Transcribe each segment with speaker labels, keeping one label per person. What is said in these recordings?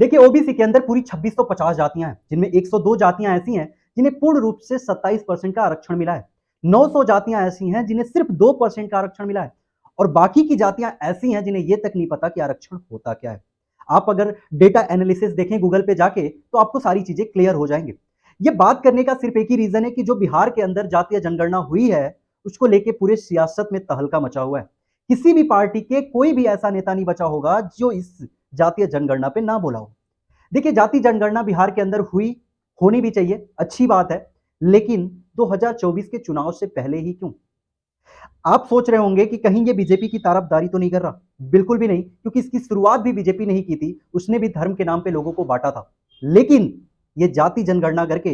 Speaker 1: देखिए, ओबीसी के अंदर पूरी 2650 जातियां हैं, जिनमें 102 जातियां ऐसी हैं जिन्हें पूर्ण रूप से 27% का आरक्षण मिला है। 900 जातियां ऐसी हैं जिन्हें सिर्फ 2% का आरक्षण मिला है, और बाकी की जातियां ऐसी हैं जिन्हें यह तक नहीं पता कि आरक्षण होता क्या है। आप अगर डेटा एनालिसिस देखें गूगल पे जाके, तो आपको सारी चीजें क्लियर हो जाएंगे। ये बात करने का सिर्फ एक ही रीजन है कि जो बिहार के अंदर जातीय जनगणना हुई है, उसको लेके पूरे सियासत में तहलका मचा हुआ है। किसी भी पार्टी के कोई भी ऐसा नेता नहीं बचा होगा जो इस जातीय जनगणना पे ना बोला हो। देखिए, जाति जनगणना बिहार के अंदर हुई, होनी भी चाहिए, अच्छी बात है, लेकिन 2024 के चुनाव से पहले ही क्यों? आप सोच रहे होंगे कि कहीं ये बीजेपी की तरफदारी तो नहीं कर रहा। बिल्कुल भी नहीं, क्योंकि इसकी शुरुआत भी बीजेपी ने ही की थी। उसने भी धर्म के नाम पे लोगों को बांटा था, लेकिन ये जाति जनगणना करके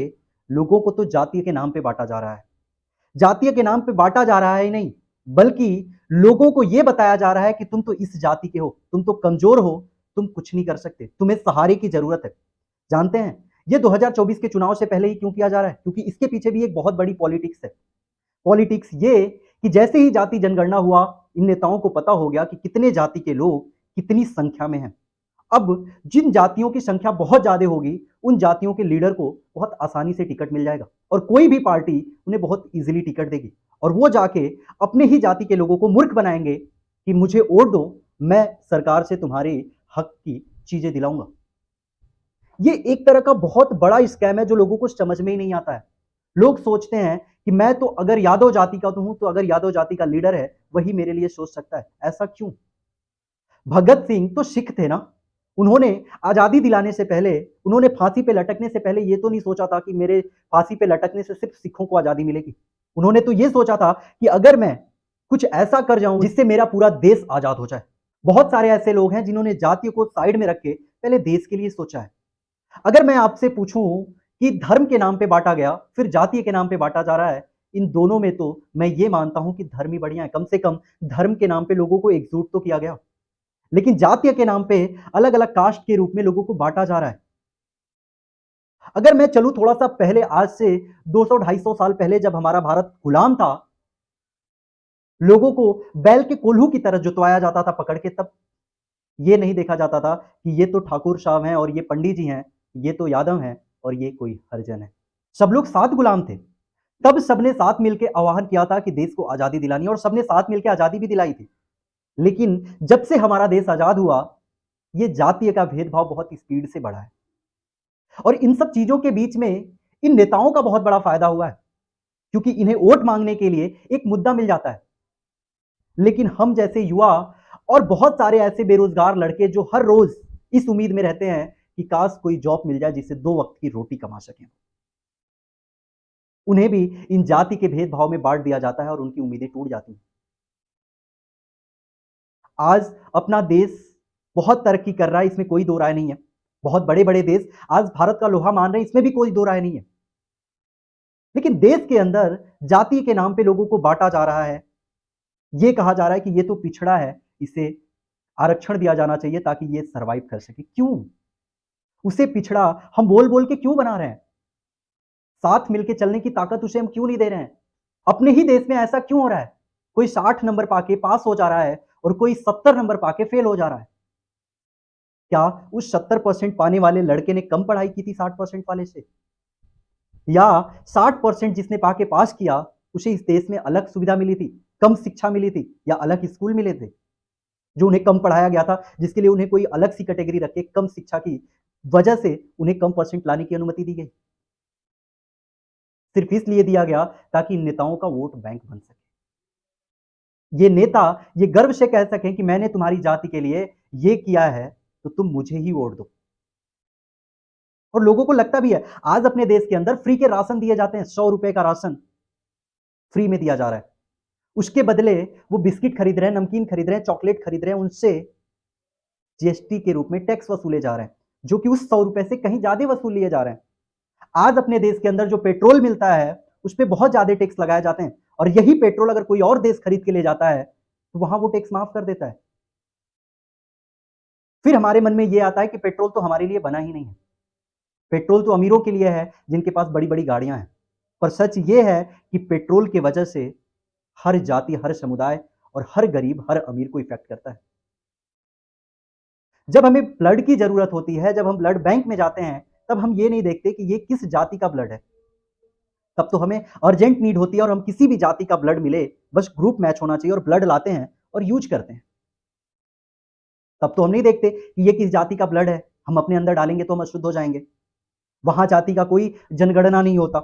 Speaker 1: लोगों को तो जातीय के नाम पे बांटा जा रहा है। जातीय के नाम पे बांटा जा रहा है नहीं, बल्कि लोगों को यह बताया जा रहा है कि तुम तो इस जाति के हो, तुम तो कमजोर हो, तुम कुछ नहीं कर सकते, तुम्हें सहारे की जरूरत है। जानते हैं ये 2024 के चुनाव से पहले ही क्यों किया जा रहा है? क्योंकि इसके पीछे भी एक बहुत बड़ी पॉलिटिक्स है। पॉलिटिक्स ये कि जैसे ही जाति जनगणना हुआ, इन नेताओं को पता हो गया कि कितने जाति के लोग कितनी संख्या में हैं। अब जिन जातियों की संख्या बहुत ज्यादा होगी, उन जातियों के लीडर को बहुत आसानी से टिकट मिल जाएगा, और कोई भी पार्टी उन्हें बहुत इजीली टिकट देगी, और वो जाके अपने ही जाति के लोगों को मूर्ख बनाएंगे कि मुझे वोट दो, मैं सरकार से तुम्हारे हक की चीजें दिलाऊंगा। ये एक तरह का बहुत बड़ा स्कैम है जो लोगों को समझ में ही नहीं आता है। लोग सोचते हैं कि मैं तो अगर यादव जाति का तो हूं, तो अगर यादव जाति का लीडर है वही मेरे लिए सोच सकता है। ऐसा क्यों? भगत सिंह तो सिख थे ना। उन्होंने आजादी दिलाने से पहले, उन्होंने फांसी पे लटकने से पहले ये तो नहीं सोचा था कि मेरे फांसी पे लटकने से सिर्फ सिखों को आजादी मिलेगी। उन्होंने तो ये सोचा था कि अगर मैं कुछ ऐसा कर जाऊं जिससे मेरा पूरा देश आजाद हो जाए। बहुत सारे ऐसे लोग हैं जिन्होंने जातियों को साइड में रख के पहले देश के लिए सोचा है। अगर मैं आपसे पूछूं कि धर्म के नाम पे बांटा गया, फिर जातीय के नाम पे बांटा जा रहा है, इन दोनों में तो मैं ये मानता हूं कि धर्म ही बढ़िया है। कम से कम धर्म के नाम पे लोगों को एकजुट तो किया गया, लेकिन जातीय के नाम पे अलग अलग कास्ट के रूप में लोगों को बांटा जा रहा है। अगर मैं चलूं थोड़ा सा पहले, आज से 200-250 साल पहले, जब हमारा भारत गुलाम था, लोगों को बैल के कोल्हू की तरह जुतवाया जाता था पकड़ के। तब ये नहीं देखा जाता था कि ये तो ठाकुर साहब हैं और ये पंडित जी हैं, ये तो यादव हैं और ये कोई हरिजन है। सब लोग साथ गुलाम थे। तब सबने साथ मिलकर आह्वान किया था कि देश को आजादी दिलानी है, और सबने साथ मिलकर आजादी भी दिलाई थी। लेकिन जब से हमारा देश आजाद हुआ, ये जातीय का भेदभाव बहुत स्पीड से बढ़ा है, और इन सब चीजों के बीच में इन नेताओं का बहुत बड़ा फायदा हुआ है, क्योंकि इन्हें वोट मांगने के लिए एक मुद्दा मिल जाता है। लेकिन हम जैसे युवा और बहुत सारे ऐसे बेरोजगार लड़के जो हर रोज इस उम्मीद में रहते हैं कि काश कोई जॉब मिल जाए जिससे 2 वक्त की रोटी कमा सकें, उन्हें भी इन जाति के भेदभाव में बांट दिया जाता है और उनकी उम्मीदें टूट जाती हैं। आज अपना देश बहुत तरक्की कर रहा है, इसमें कोई दो राय नहीं है। बहुत बड़े बड़े देश आज भारत का लोहा मान रहे हैं, इसमें भी कोई दो राय नहीं है। लेकिन देश के अंदर जाति के नाम पे लोगों को बांटा जा रहा है। ये कहा जा रहा है कि ये तो पिछड़ा है, इसे आरक्षण दिया जाना चाहिए ताकि ये सरवाइव कर सके। क्यों उसे पिछड़ा हम बोल बोल के क्यों बना रहे हैं? साथ मिलके चलने की ताकत उसे हम क्यों नहीं दे रहे हैं? अपने ही देश में ऐसा क्यों हो रहा है? कोई 60 नंबर पाके पास हो जा रहा है और कोई 70 नंबर पाके फेल हो जा रहा है। क्या उस 70% पाने वाले लड़के ने कम पढ़ाई की थी 60% वाले से? या 60% जिसने पाके पास किया, उसे इस देश में अलग सुविधा मिली थी, कम शिक्षा मिली थी, या अलग स्कूल मिले थे जो उन्हें कम पढ़ाया गया था, जिसके लिए उन्हें कोई अलग सी कैटेगरी रख के कम शिक्षा की वजह से उन्हें कम परसेंट लाने की अनुमति दी गई? सिर्फ इसलिए दिया गया ताकि इन नेताओं का वोट बैंक बन सके। ये नेता ये गर्व से कह सकें कि मैंने तुम्हारी जाति के लिए ये किया है, तो तुम मुझे ही वोट दो। और लोगों को लगता भी है। आज अपने देश के अंदर फ्री के राशन दिए जाते हैं, 100 रुपए का राशन फ्री में दिया जा रहा है। उसके बदले वो बिस्किट खरीद रहे हैं, नमकीन खरीद रहे हैं, चॉकलेट खरीद रहे हैं, उनसे जीएसटी के रूप में टैक्स वसूले जा रहे हैं, जो कि उस 100 रुपए से कहीं ज्यादा वसूल लिए जा रहे हैं। आज अपने देश के अंदर जो पेट्रोल मिलता है, उस पर बहुत ज्यादा टैक्स लगाए जाते हैं, और यही पेट्रोल अगर कोई और देश खरीद के ले जाता है, तो वहां वो टैक्स माफ कर देता है। फिर हमारे मन में ये आता है कि पेट्रोल तो हमारे लिए बना ही नहीं है, पेट्रोल तो अमीरों के लिए है जिनके पास बड़ी बड़ी गाड़ियां हैं। पर सच ये है कि पेट्रोल की वजह से हर जाति, हर समुदाय और हर गरीब, हर अमीर को इफेक्ट करता है। जब हमें ब्लड की जरूरत होती है, जब हम ब्लड बैंक में जाते हैं, तब हम ये नहीं देखते कि ये किस जाति का ब्लड है। तब तो हमें अर्जेंट नीड होती है और हम किसी भी जाति का ब्लड मिले, बस ग्रुप मैच होना चाहिए और ब्लड लाते हैं और यूज करते हैं। तब तो हम नहीं देखते कि ये किस जाति का ब्लड है, हम अपने अंदर डालेंगे तो हम अशुद्ध हो जाएंगे। वहां जाति का कोई जनगणना नहीं होता।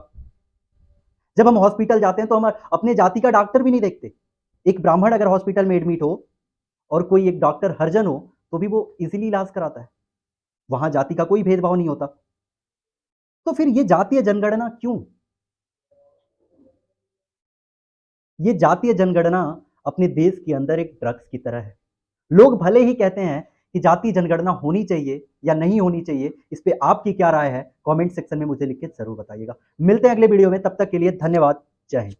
Speaker 1: जब हम हॉस्पिटल जाते हैं तो हम अपने जाति का डॉक्टर भी नहीं देखते। एक ब्राह्मण अगर हॉस्पिटल में एडमिट हो और कोई एक डॉक्टर हरिजन हो, तो भी वो इजीली इलाज कराता है। वहां जाति का कोई भेदभाव नहीं होता। तो फिर ये जातीय जनगणना क्यों? ये जातीय जनगणना अपने देश के अंदर एक ड्रग्स की तरह है। लोग भले ही कहते हैं कि जातीय जनगणना होनी चाहिए या नहीं होनी चाहिए, इस पे आपकी क्या राय है? कमेंट सेक्शन में मुझे लिख के ज़रूर बताइएगा। मिलते हैं अगले वीडियो में, तब तक के लिए धन्यवाद। जय हिंद।